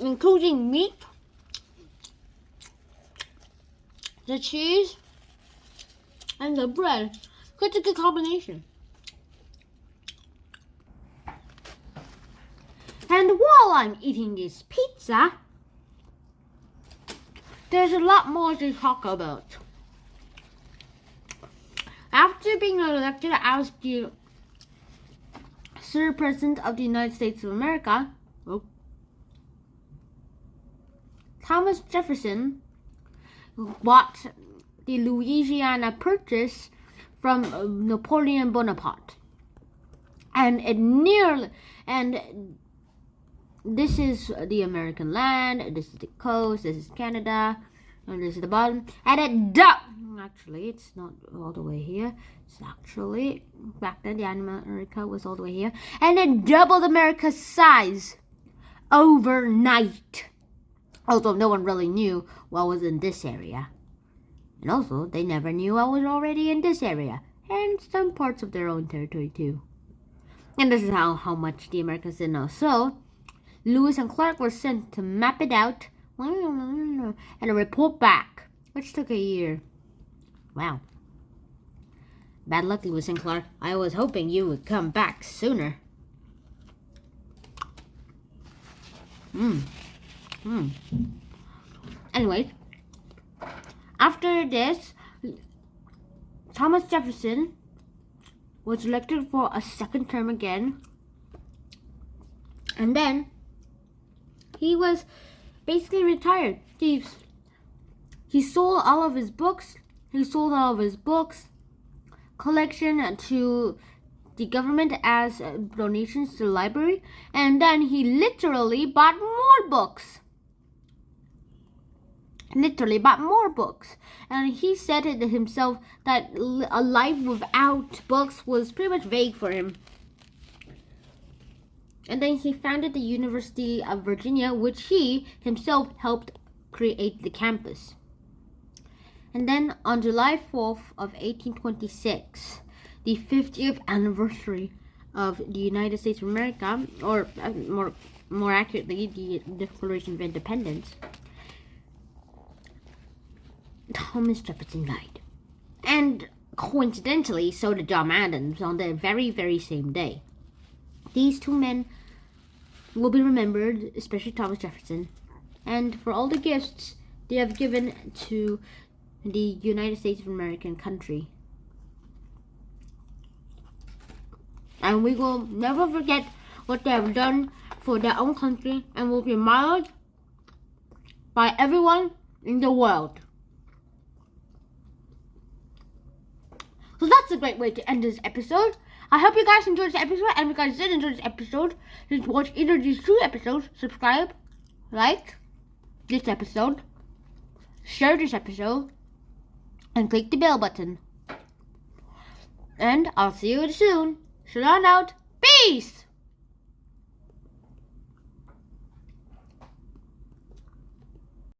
including meat, the cheese, and the bread. It's a good combination. And while I'm eating this pizza, there's a lot more to talk about. After being elected as the Sir President of the United States of America, Thomas Jefferson bought the Louisiana Purchase from Napoleon Bonaparte. And this is the American land, this is the coast, this is Canada, and this is the bottom. And actually, it's not all the way here. It's actually, back then, the America was all the way here. And it doubled America's size overnight. Also, no one really knew what was in this area. And also, they never knew I was already in this area. And some parts of their own territory, too. And this is how much the Americans didn't know. So, Lewis and Clark were sent to map it out and a report back, which took a year. Wow. Bad luck, Lewis and Clark. I was hoping you would come back sooner. Anyway, after this, Thomas Jefferson was elected for a second term again. And then he was basically retired. He sold all of his books. He sold all of his books collection to the government as donations to the library. And then he literally bought more books. And he said it himself that a life without books was pretty much vague for him. And then he founded the University of Virginia, which he himself helped create the campus. And then on July 4th of 1826, the 50th anniversary of the United States of America, or more accurately, the Declaration of Independence, Thomas Jefferson died. And coincidentally, so did John Adams on the very, very same day. These two men will be remembered, especially Thomas Jefferson, and for all the gifts they have given to the United States of American country. And we will never forget what they have done for their own country and will be admired by everyone in the world. So that's a great way to end this episode. I hope you guys enjoyed this episode, and if you guys did enjoy this episode, just watch either of these two episodes, subscribe, like this episode, share this episode, and click the bell button. And I'll see you soon. So on out. Peace!